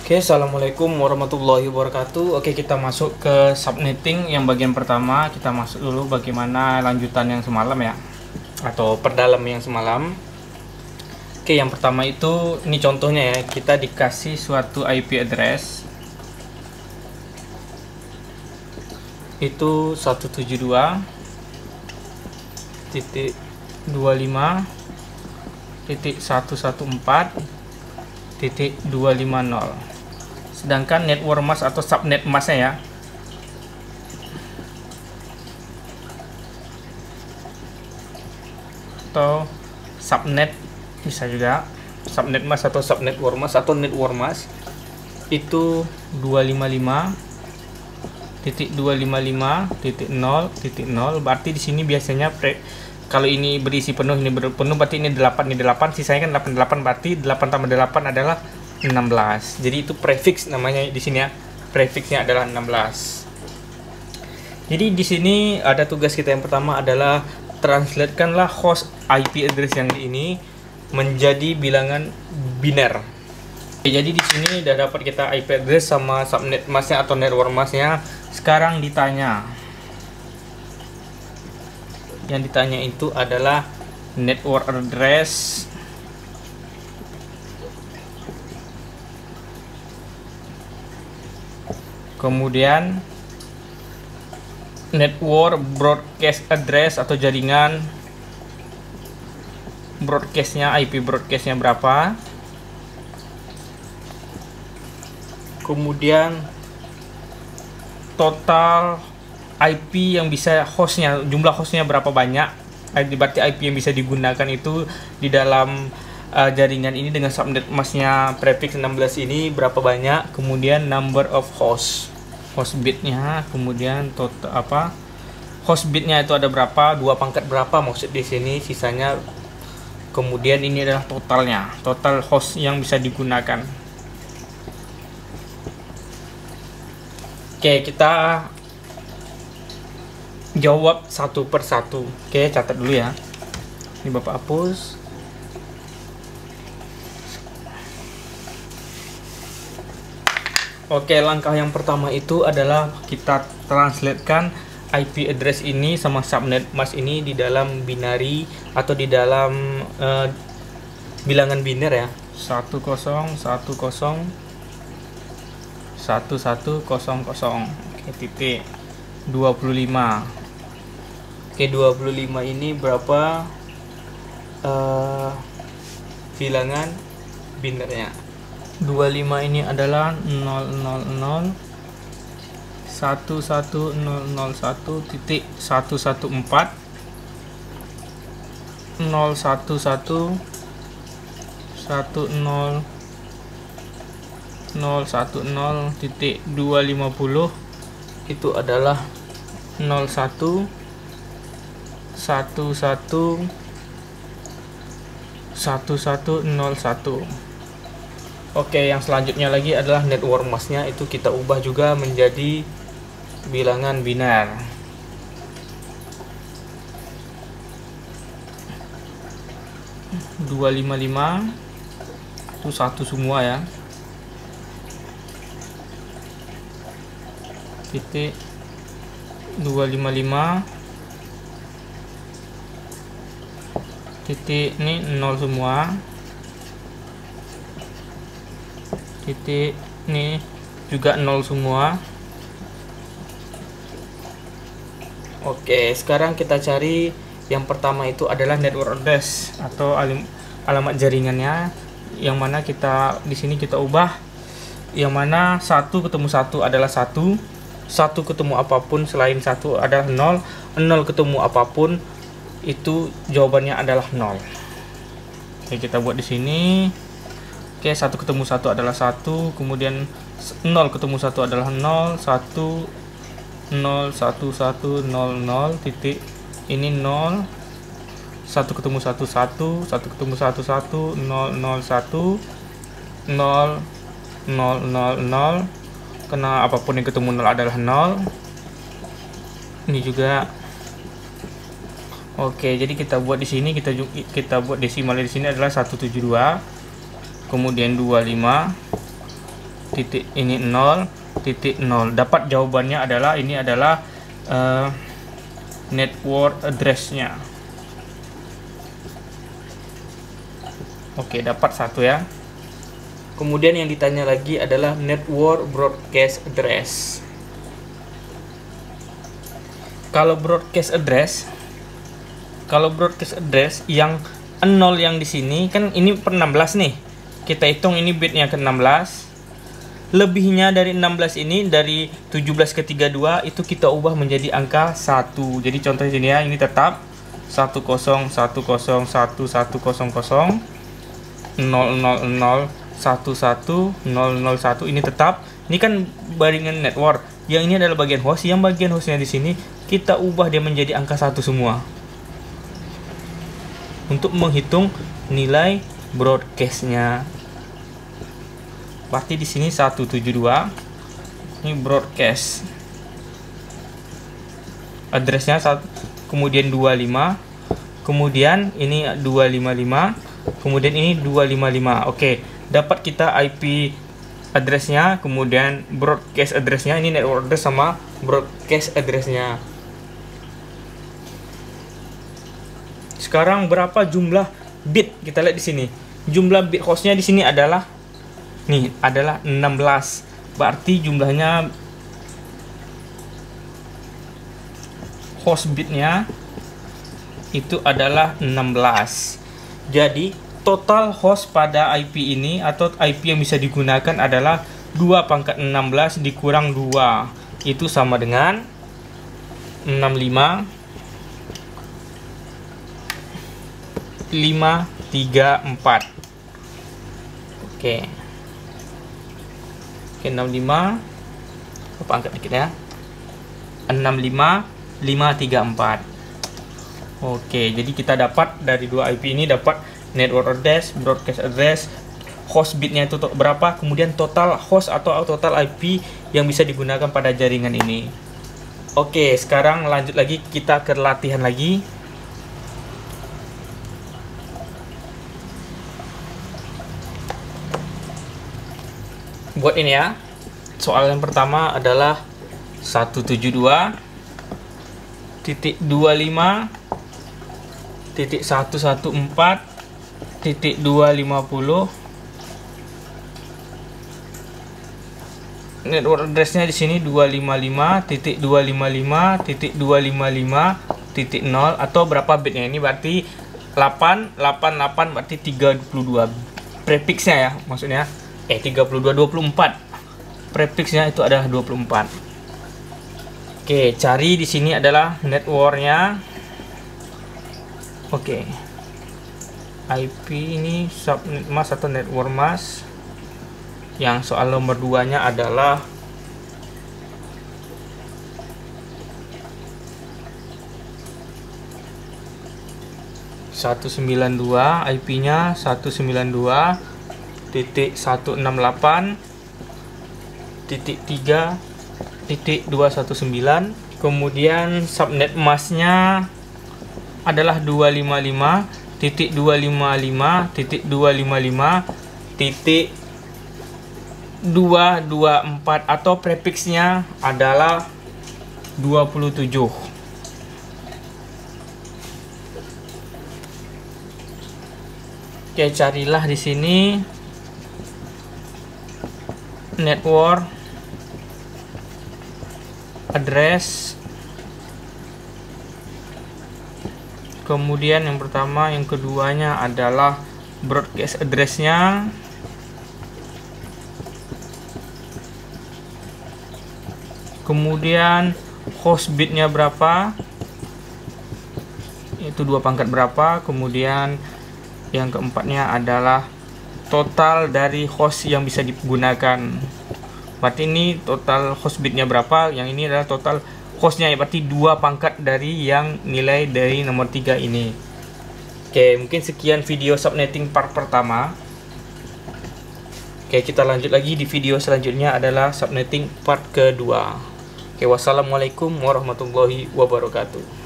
Oke, assalamualaikum warahmatullahi wabarakatuh. Oke, kita masuk ke subnetting yang bagian pertama. Kita masuk dulu bagaimana lanjutan yang semalam ya, atau perdalam yang semalam. Oke, yang pertama itu ini contohnya ya. Kita dikasih suatu IP address itu 172.114.150. Sedangkan network mask atau subnet masknya ya, atau subnet bisa juga, subnet mask atau subnetwork mask atau network mask itu 255.255.0.0. Berarti di sini biasanya kalau ini berisi penuh, ini penuh, berarti ini 8, ini 8, sisanya kan 88, berarti 8 tambah 8 adalah 16. Jadi itu prefix namanya di sini ya. Prefixnya adalah 16. Jadi di sini ada tugas kita yang pertama adalah translatekanlah host IP address yang ini menjadi bilangan biner. Jadi di sini udah dapat kita IP address sama subnet masknya atau network masknya. Sekarang ditanya. Yang ditanya itu adalah network address kemudian network broadcast address atau jaringan broadcastnya, IP broadcastnya berapa, kemudian total IP yang bisa hostnya, jumlah hostnya berapa banyak, berarti IP yang bisa digunakan itu di dalam jaringan ini dengan subnet masknya prefix 16 ini berapa banyak, kemudian number of host bitnya, kemudian total host bitnya itu ada berapa, 2 pangkat berapa maksud di sini, sisanya, kemudian ini adalah totalnya, total host yang bisa digunakan. Oke, kita jawab satu per satu. Oke, catat dulu ya, ini Bapak hapus. Oke, langkah yang pertama itu adalah kita translatekan IP address ini sama subnet mask ini di dalam binary atau di dalam bilangan biner ya. 10101100. Oke, titik 25. Oke, 25 ini berapa bilangan binernya? 25 ini adalah 000 11001.114 011 10.250 itu adalah 01 11 1101. Oke, yang selanjutnya lagi adalah network masknya, itu kita ubah juga menjadi bilangan biner. .255 itu satu semua ya. Titik 255 titik ini 0 semua. Titik ini juga 0 semua. Oke, sekarang kita cari yang pertama itu adalah network address atau alamat jaringannya, yang mana kita di sini kita ubah, yang mana 1 ketemu 1 adalah 1 ketemu apapun selain 1 adalah 0 ketemu apapun itu jawabannya adalah 0. Oke, kita buat di sini. Oke, 1 ketemu 1 adalah 1, kemudian 0 ketemu 1 adalah 0, 1 0 1 1 0 0 titik ini 0, 1 ketemu 1 1, 1 ketemu 1 1 0 0 1 0 0 0 0, karena apapun yang ketemu 0 adalah 0. Ini juga. Oke, jadi kita buat di sini, kita buat desimal di sini adalah 172, kemudian 25 titik ini 0 titik 0. Dapat jawabannya adalah ini adalah network address-nya. Oke, dapat satu ya. Kemudian yang ditanya lagi adalah network broadcast address. Kalau broadcast address yang 0 yang di sini kan ini per 16 nih. Kita hitung ini bitnya ke 16. Lebihnya dari 16 ini dari 17 ke 32 itu kita ubah menjadi angka 1. Jadi contohnya sini ya, ini tetap 10101100 000111001 ini tetap. Ini kan jaringan network. Yang ini adalah bagian host. Yang bagian hostnya di sini kita ubah dia menjadi angka 1 semua. Untuk menghitung nilai broadcast-nya. Berarti di sini 172. Ini broadcast. Address-nya kemudian 25. Kemudian ini 255. Kemudian ini 255. Oke, dapat kita IP address-nya, kemudian broadcast address-nya, ini network address sama broadcast address-nya. Sekarang berapa jumlah bit? Kita lihat di sini. Jumlah bit hostnya di sini adalah 16. Berarti jumlahnya host bitnya itu adalah 16. Jadi total host pada IP ini atau IP yang bisa digunakan adalah 2/16 dikurang 2. Itu sama dengan 65.534. Oke, 65. Apa angkat dikit ya? 65.534. Oke, jadi kita dapat dari dua IP ini dapat network address, broadcast address, host bitnya itu berapa, kemudian total host atau total IP yang bisa digunakan pada jaringan ini. Oke, sekarang lanjut lagi, kita ke latihan lagi. Buat ini ya. Soal yang pertama adalah 172.114.250. Network address-nya di sini 255.255.255.0 atau berapa bitnya ini, berarti 888 berarti 32 prefixnya ya, maksudnya 24 prefixnya itu adalah 24. Oke, cari di sini adalah networknya. Oke, IP ini subnet mask atau network mask. Yang soal nomor 2-nya adalah IP-nya 192.168.3.219. Kemudian subnet masknya adalah 255.255.224 atau prefixnya adalah 27. Oke, carilah di sini network address. Kemudian yang pertama, yang keduanya adalah broadcast address-nya. Kemudian host bitnya berapa? Itu 2 pangkat berapa? Kemudian yang keempatnya adalah total dari host yang bisa digunakan. Berarti ini total host bitnya berapa? Yang ini adalah total hostnya, ya berarti 2 pangkat dari yang nilai dari nomor 3 ini. Oke, mungkin sekian video subnetting part pertama. Oke, kita lanjut lagi di video selanjutnya adalah subnetting part kedua. Oke, wassalamualaikum warahmatullahi wabarakatuh.